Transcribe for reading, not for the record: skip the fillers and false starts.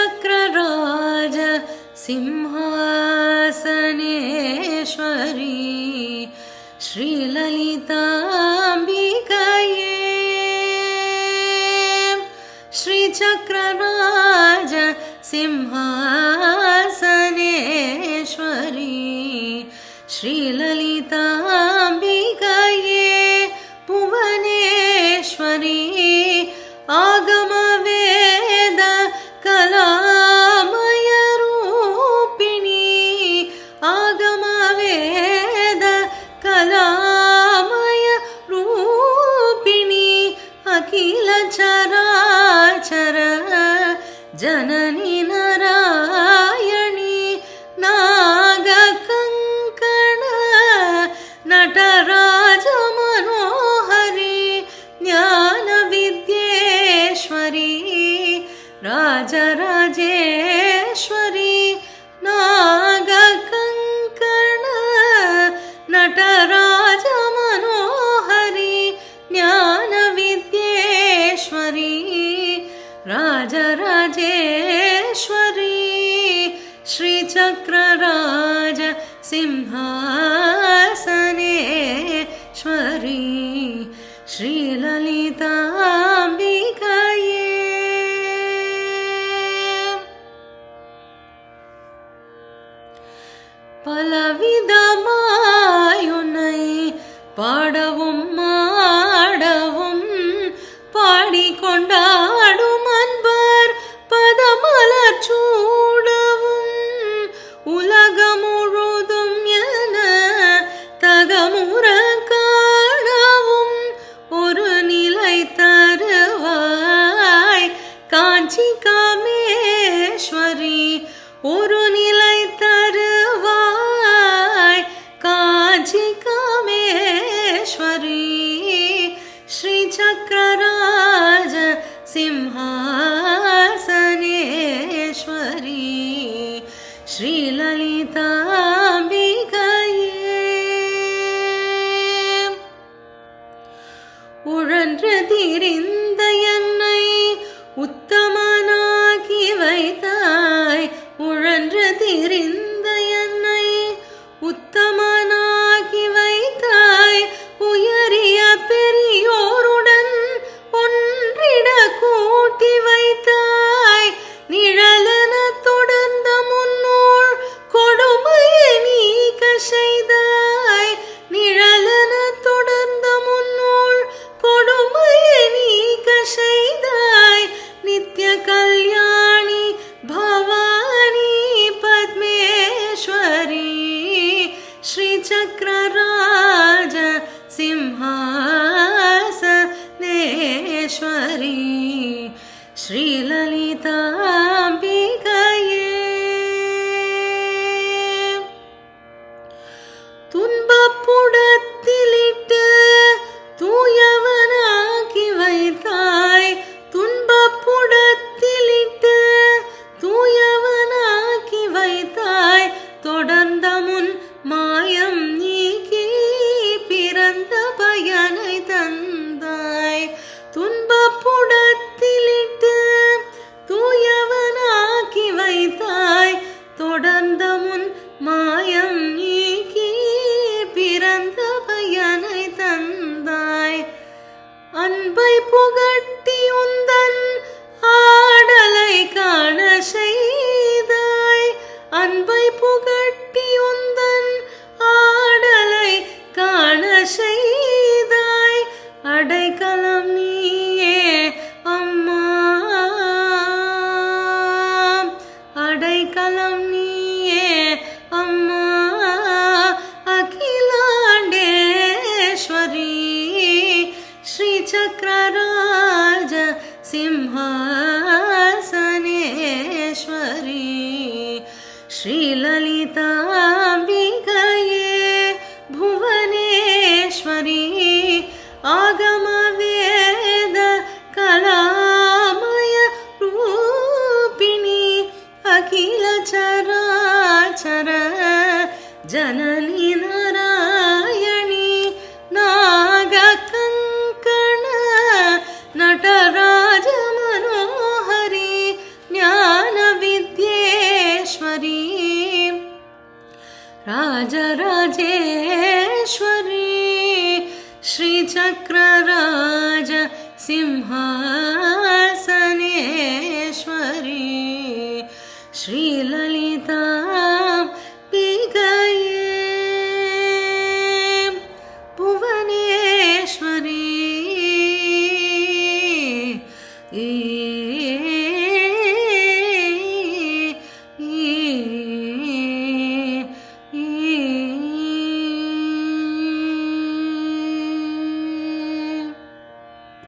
श्रीचक्रराज सिंहासनेश्वरी श्रीललिताम्बिकये श्रीचक्रराज सिंहासनेश्वरी श्रीललिताम्बिकये भुवनेश्वरी आगमवेद कलामय रूपिणी आगमवेद कलामय रूपिणी अखिल चराचर जननी नारायणी नागकङ्कण नटराज मनोहरी ज्ञानविद्येश्वरी राजराजेश्वरी नागकङ्कण नटराज मनोहरी ज्ञानविद्येश्वरी राजराजेश्वरी श्रीचक्रराज सिंहासनेश्वरी श्रीललिताम्बिकये பலவிதமாயுனை பாடவும் மாடவும் பாடிக்கொண்டாடும் அன்பர் பதமலர் சூடவும் உலகம் முழுதும் என தகமுற காணவும் ஒரு நிலை தருவாய் காஞ்சி காமேஸ்வரி ஒரு நிலை தருவாய் காஞ்சி காமேஸ்வரி श्रीचक्रराज सिंहासनेश्वरी श्रीललिताम्बिकये உழன்று திரிந்த என்னை உத்தமனாக்கி வைத்தாய் உழன்று திரிந்த என்னை உத்தமனாக்கி வைத்தாய் உயரிய பெரியோருடன் ஒன்றிட கூட்டி வைத்தாய் நிழலென தொடர்ந்த முன்னோர் கொடுமையை நீக்க செய்தாய் நிழலென தொடர்ந்த முன்னோர் கொடுமையை நீக்க செய்தாய் நித்ய கல்யாணி பவானி பத்மேஸ்வரி श्रीचक्रराज सिंहासनेश्वरी श्रीललिताम्बिकये துன்பப்புடத்திலிட்டு தூயவனாக்கி வைத்தாய் துன்பப்புடத்திலிட்டு தூயவனாக்கி வைத்தாய் தொடர்ந்த முன் மாயம் நீக்கி பிறந்த பயனை தந்தாய் துன்பப்புடத்திலிட்டு தூயவனாக்கி வைத்தாய் தொடர்ந்த முன் மாயம் நீக்கி பிறந்த பயனை தந்தாய் அன்பை புகட்டி உந்தன் ஆடலை காண செய்தாய் அன்பை புகட்டி உந்தன் ஆடலை காண செய்தாய் அடைக்கலம் நீயே அம்மா அடைக்கலம் நீயே அம்மா அகிலாண்டேஸ்வரி श्रीचक्रराज सिंहासनेश्वरी श्रीललिताम्बिकये भुवनेश्वरी आगमवेद कलामय रूपिणी अखिल चराचर जननी नारायणी नागकङ्कण नटराज चक्रराज सिंहासनस्थले